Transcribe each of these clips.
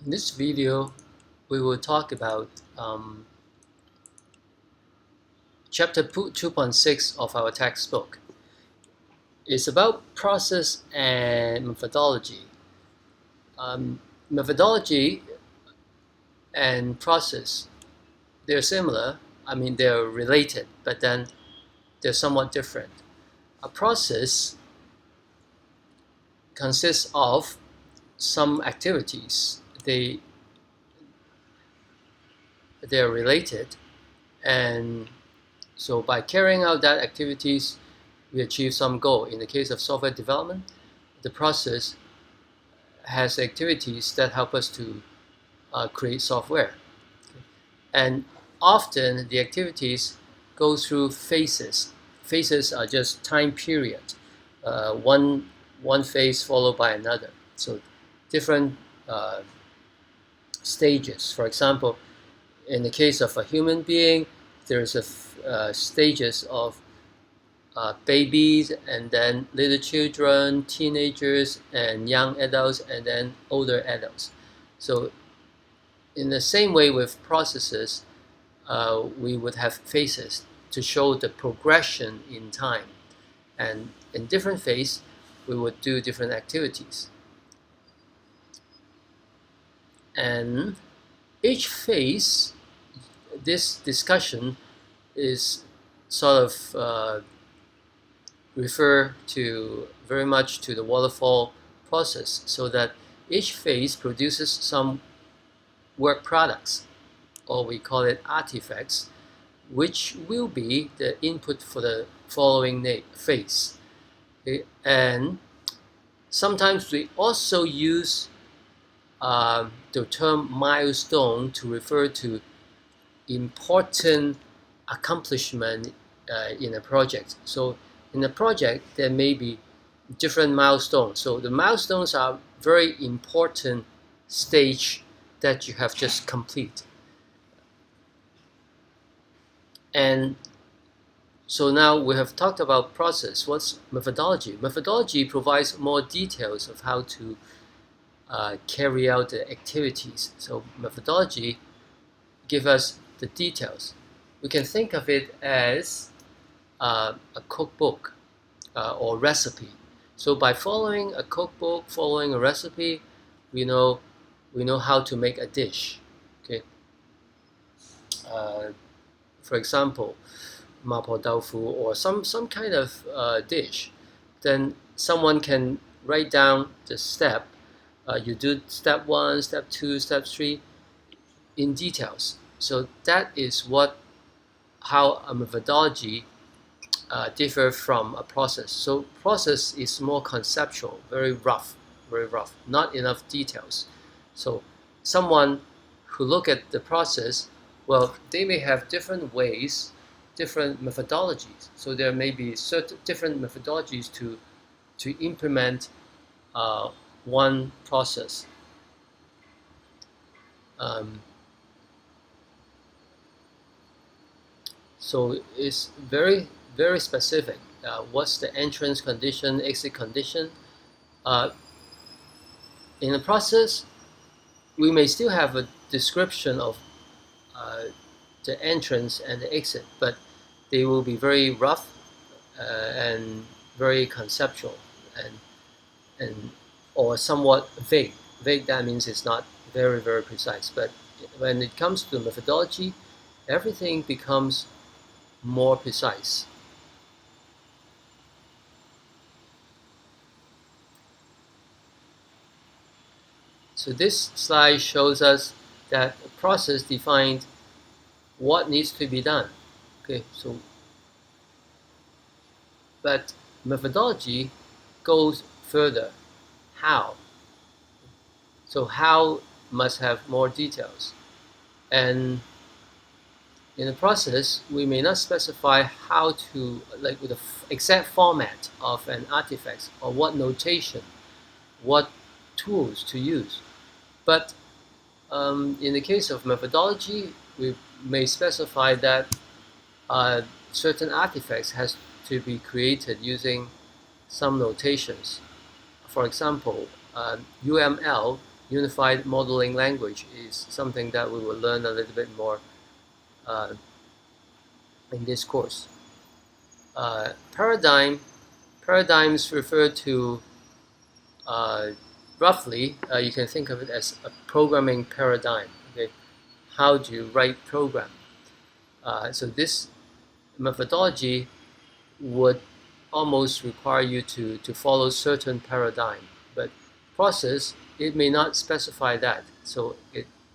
In this video, we will talk about chapter 2.6 of our textbook. It's about process and methodology. Methodology and process, they're similar. I mean, they're related, but then they're somewhat different. A process consists of some activities. They're related, and so by carrying out that activities, we achieve some goal. In the case of software development, the process has activities that help us to create software. And often the activities go through phases. Phases are just time period, one phase followed by another. So different stages. For example, in the case of a human being, there's stages of babies, and then little children, teenagers, and young adults, and then older adults. So in the same way with processes, we would have phases to show the progression in time. And in different phases, we would do different activities. And each phase, this discussion is sort of refer to very much to the waterfall process, so that each phase produces some work products, or we call it artifacts, which will be the input for the following phase. Okay? And sometimes we also use the term milestone to refer to important accomplishment in a project. So in a project, there may be different milestones. So the milestones are very important stage that you have just completed. And so now we have talked about process. What's methodology? Methodology provides more details of how to carry out the activities. So methodology gives us the details. We can think of it as a cookbook or recipe. So by following a cookbook, following a recipe, we know how to make a dish. Okay. For example, mapo tofu or some kind of dish. Then someone can write down the step. You do step 1, step 2, step 3 in details. So that is how a methodology differ from a process. So process is more conceptual, very rough, not enough details. So someone who look at the process, well, they may have different ways, different methodologies. So there may be certain different methodologies to implement one process. So it's very specific. What's the entrance condition, exit condition? In the process, we may still have a description of the entrance and the exit, but they will be very rough and very conceptual and or somewhat vague. Vague, that means it's not very precise. But when it comes to methodology, everything becomes more precise. So this slide shows us that the process defined what needs to be done. Okay, so but methodology goes further. How? So how must have more details. And in the process, we may not specify how to, like with the exact format of an artifact, or what notation, what tools to use. But in the case of methodology, we may specify that certain artifacts has to be created using some notations. For example, UML unified modeling language is something that we will learn a little bit more in this course. Paradigms refer to roughly, you can think of it as a programming paradigm. Okay, how do you write program? So this methodology would almost require you to follow certain paradigm, but process, it may not specify that. So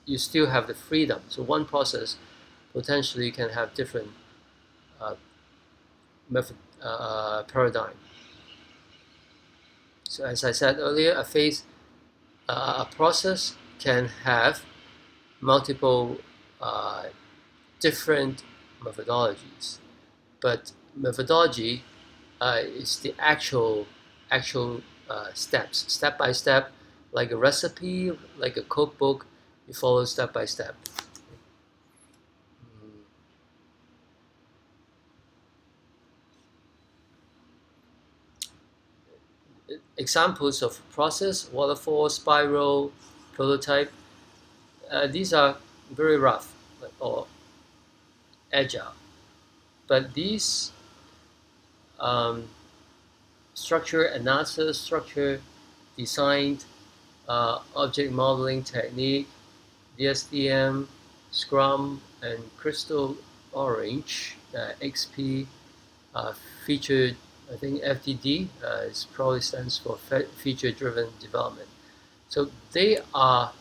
you still have the freedom. So one process potentially can have different method paradigm. So as I said earlier, a process can have multiple different methodologies, but methodology is the actual steps, step by step, like a recipe, like a cookbook. You follow step by step. Examples of process: waterfall, spiral, prototype. These are very rough or agile, but these structure analysis, structure design, object modeling technique, DSDM, Scrum, and Crystal Orange, XP, featured, I think FDD is probably stands for feature-driven development. So they are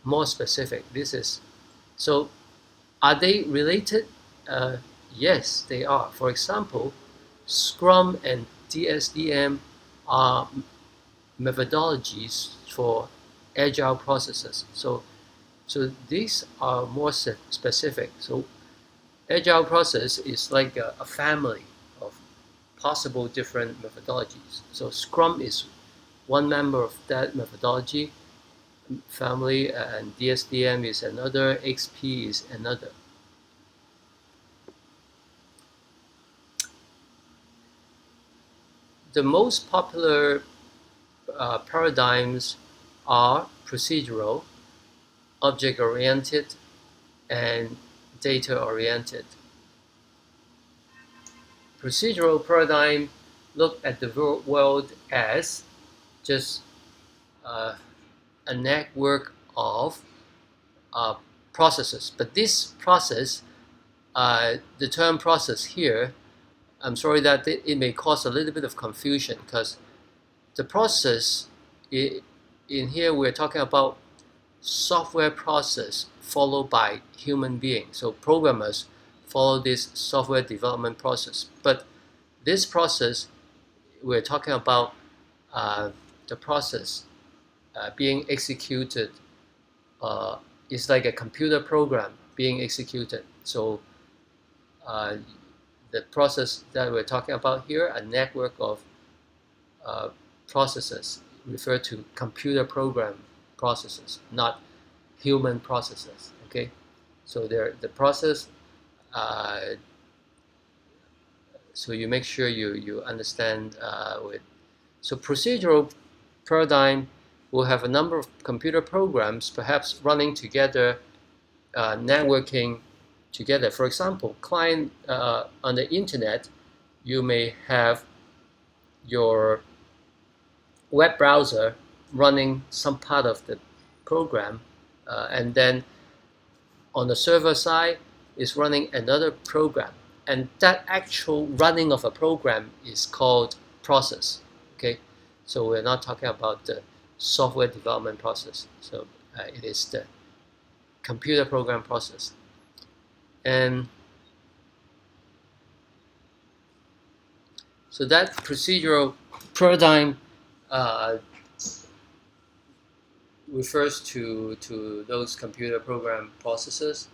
more specific. So are they related? Yes, they are. For example, Scrum and DSDM are methodologies for agile processes. So these are more specific. So agile process is like a family of possible different methodologies. So Scrum is one member of that methodology family, and DSDM is another, XP is another. The most popular paradigms are procedural, object-oriented, and data-oriented. Procedural paradigm look at the world as just a network of processes. But this process, the term process here, I'm sorry that it may cause a little bit of confusion, because the process in here we're talking about software process followed by human beings. So programmers follow this software development process. But this process, we're talking about the process being executed is like a computer program being executed. So the process that we're talking about here, a network of processes, refer to computer program processes, not human processes. Okay, so the process. So you make sure you understand with. So procedural paradigm will have a number of computer programs, perhaps running together, networking together. For example, client on the internet, you may have your web browser running some part of the program, and then on the server side is running another program, and that actual running of a program is called process. Okay, so we're not talking about the software development process. So it is the computer program process. And so that procedural paradigm refers to those computer program processes,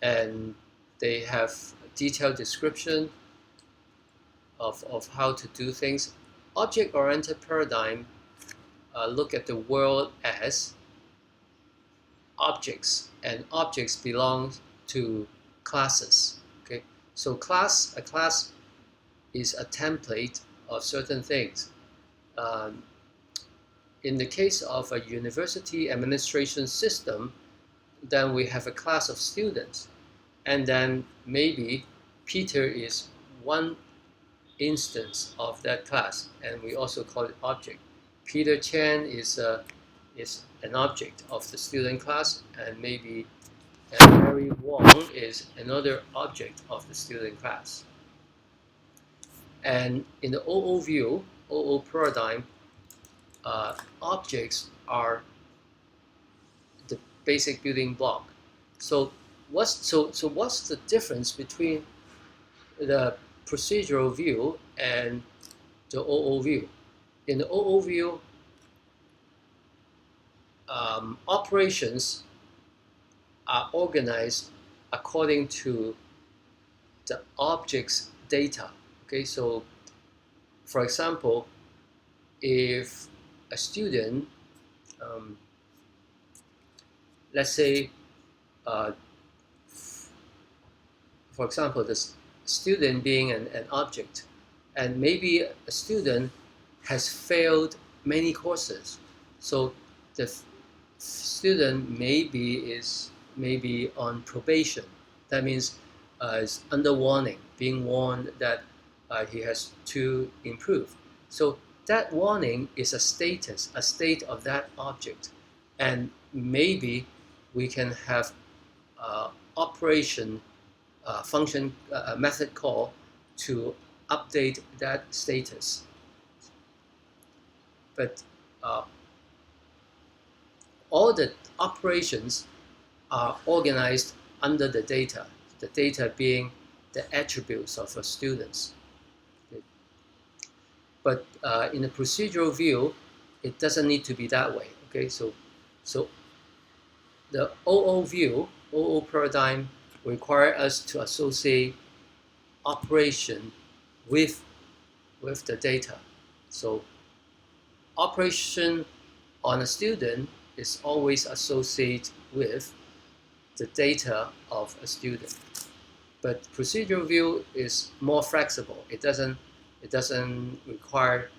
and they have a detailed description of how to do things. Object-oriented paradigm look at the world as objects, and objects belong to classes. Okay, so a class is a template of certain things. in the case of a university administration system, then we have a class of students, and then maybe Peter is one instance of that class, and we also call it object. Peter Chen is an object of the student class, and maybe Mary Wong is another object of the student class. And in the OO view, OO paradigm, objects are the basic building block. So what's the difference between the procedural view and the OO view? In the OO view, operations are organized according to the object's data. Okay, so for example, if a student, let's say, for example, the student being an object, and maybe a student has failed many courses, so the student maybe on probation. That means is under warning, being warned that he has to improve. So that warning is a status, a state of that object, and maybe we can have operation function method call to update that status. But all the operations are organized under the data being the attributes of the students. Okay. But in the procedural view, it doesn't need to be that way. Okay, so the OO view, OO paradigm, require us to associate operation with the data. So operation on a student is always associated with the data of a student. But procedural view is more flexible. It doesn't require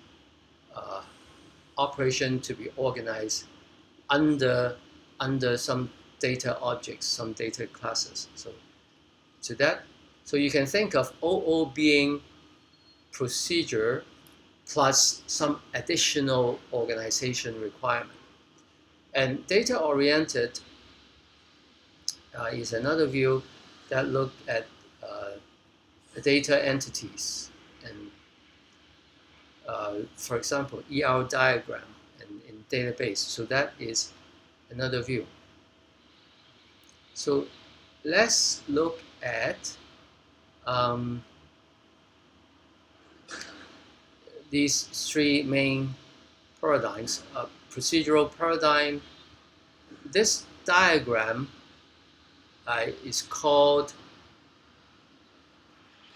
operation to be organized under some data objects, some data classes. So you can think of OO being procedure plus some additional organization requirement. And data-oriented is another view that looked at data entities and, for example, ER diagram in database. So that is another view. So let's look at these three main paradigms. Procedural paradigm. This diagram is called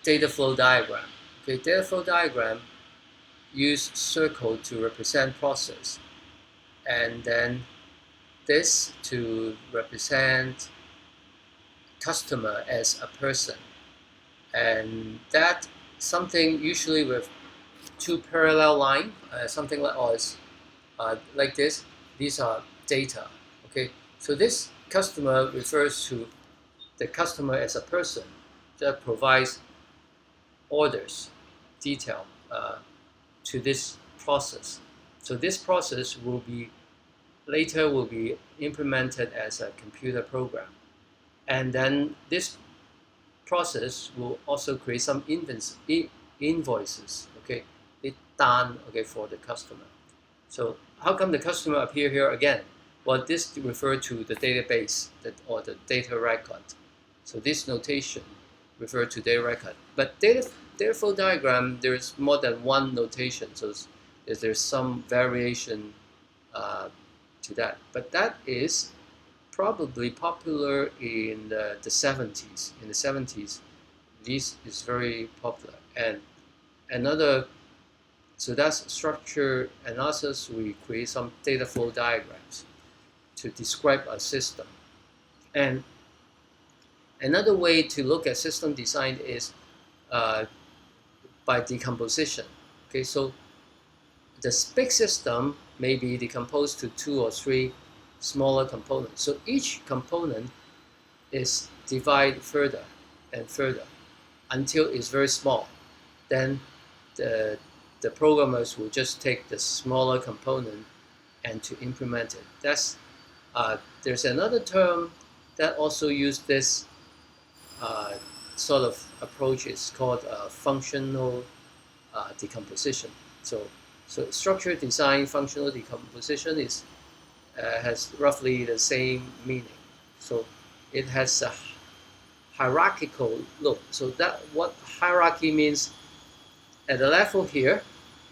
data flow diagram. Okay, data flow diagram use circle to represent process, and then this to represent customer as a person, and that something usually with two parallel line, something like this. These are data. Okay, so this customer refers to the customer as a person that provides orders, detail to this process. So this process later will be implemented as a computer program, and then this process will also create some invoices. Okay, done, okay, for the customer. So how come the customer appear here again? Well, this refers to the database or the data record. So this notation refers to data record. But data flow diagram, there's more than one notation, so there's some variation to that. But that is probably popular in the 70s. In the 70s, this is very popular. And so that's structure analysis. We create some data flow diagrams to describe a system. And another way to look at system design is by decomposition. Okay, so the big system may be decomposed to 2 or 3 smaller components. So each component is divided further and further until it's very small. Then the programmers will just take the smaller component and to implement it. There's another term that also uses this sort of approach. It's called functional decomposition. So structured design, functional decomposition has roughly the same meaning. So it has a hierarchical look. So that what hierarchy means at the level here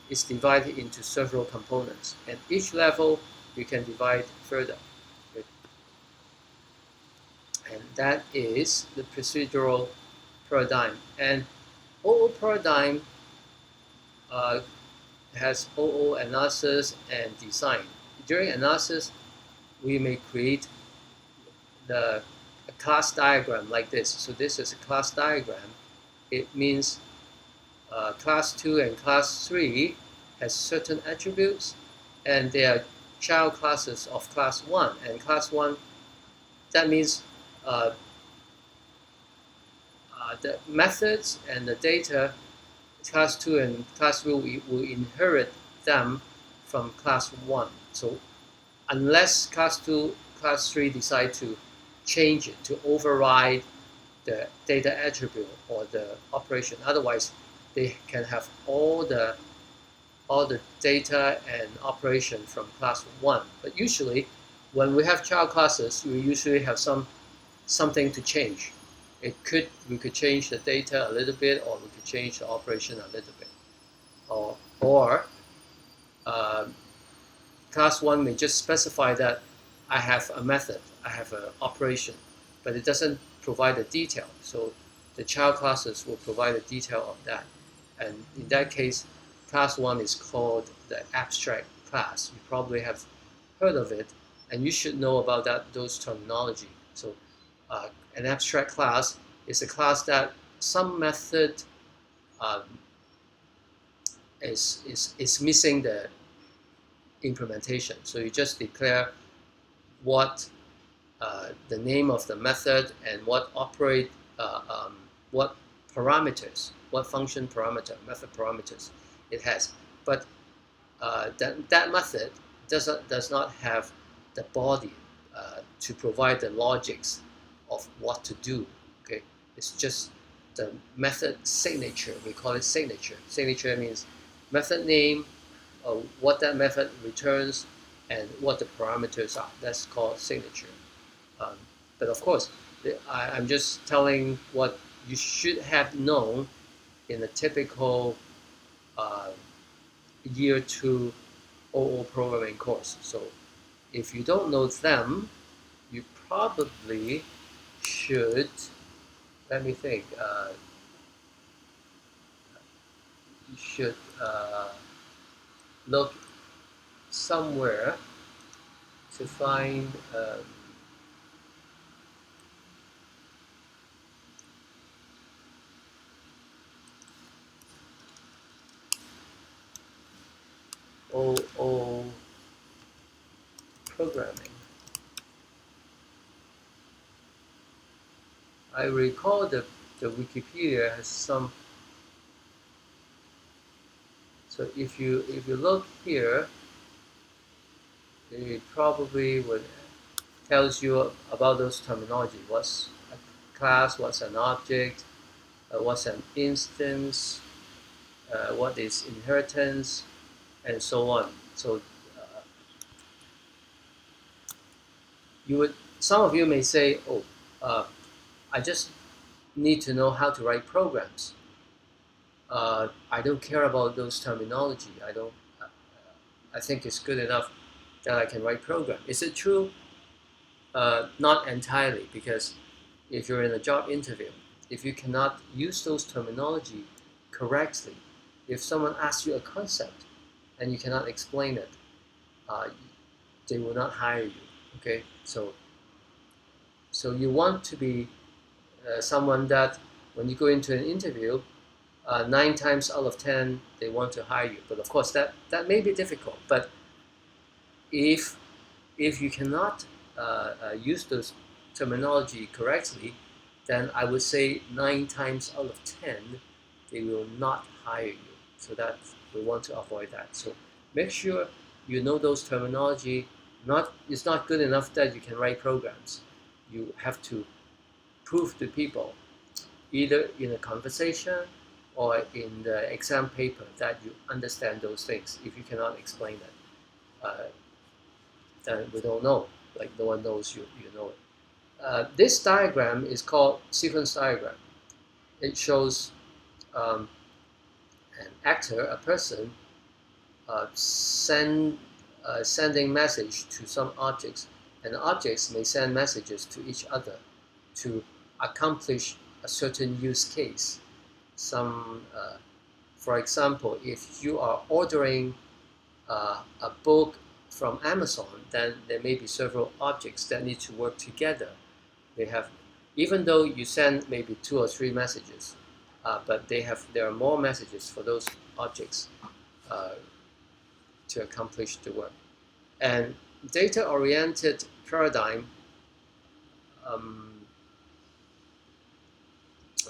is divided into several components, and each level you can divide further. Okay. And that is the procedural paradigm. And OO paradigm has OO analysis and design. During analysis, we may create a class diagram like this. So this is a class diagram. It means class 2 and class 3 has certain attributes, and they are child classes of class 1. And class 1, that means the methods and the data, class 2 and class 3 will inherit them from class 1. So unless class 2, class 3 decide to change it, to override the data attribute or the operation, otherwise they can have all the data and operation from class 1. But usually, when we have child classes, we usually have something to change. We could change the data a little bit, or we could change the operation a little bit. Or class 1 may just specify that I have a method, I have an operation, but it doesn't provide the detail. So the child classes will provide the detail of that. And in that case, class 1 is called the abstract class. You probably have heard of it, and you should know about those terminology. So an abstract class is a class that some method is missing the implementation. So you just declare what the name of the method and what parameters, what function parameter, method parameters it has. But that method does not have the body to provide the logics of what to do. Okay, it's just the method signature. We call it signature. Signature means method name, what that method returns, and what the parameters are. That's called signature. But of course, I'm just telling what you should have known in a typical year 2 OO programming course. So if you don't know them, you probably should, let me think, you should look somewhere to find OO programming. I recall the Wikipedia has some. So if you look here, it probably would tells you about those terminology. What's a class? What's an object? What's an instance? What is inheritance? And so on. So some of you may say, "Oh, I just need to know how to write programs. I don't care about those terminology. I think it's good enough that I can write program." Is it true? Not entirely, because if you're in a job interview, if you cannot use those terminology correctly, if someone asks you a concept and you cannot explain it, they will not hire you. Okay, so you want to be someone that when you go into an interview, 9 times out of 10 they want to hire you. But of course that may be difficult. But if you cannot use those terminology correctly, then I would say 9 times out of 10 they will not hire you. So that we want to avoid that. So make sure you know those terminology. It's not good enough that you can write programs. You have to prove to people, either in a conversation or in the exam paper, that you understand those things. If you cannot explain that, then we don't know. Like no one knows you know it. This diagram is called sequence diagram. It shows an actor, a person, sending message to some objects, and objects may send messages to each other to accomplish a certain use case. For example, if you are ordering a book from Amazon, then there may be several objects that need to work together. They have, even though you send maybe 2 or 3 messages, but there are more messages for those objects to accomplish the work. And data-oriented paradigm, I'm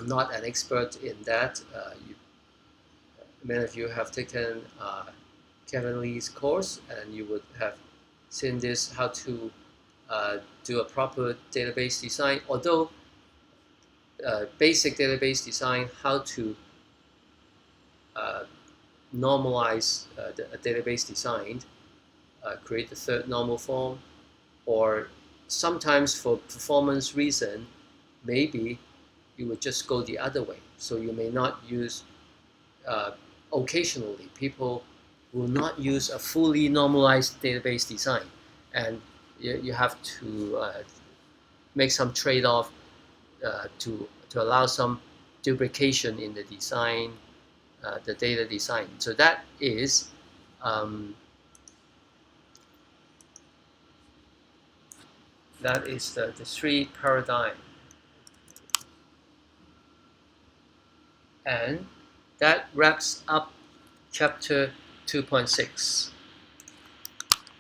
not an expert in that. Many of you have taken Kevin Lee's course, and you would have seen this, how to do a proper database design. Although basic database design, how to normalize a database design, create the third normal form, or sometimes for performance reason, maybe you would just go the other way. So you may not use, occasionally, people will not use a fully normalized database design, and you have to make some trade-off to allow some duplication in the design, the data design. So that is the 3 paradigm, and that wraps up chapter 2.6.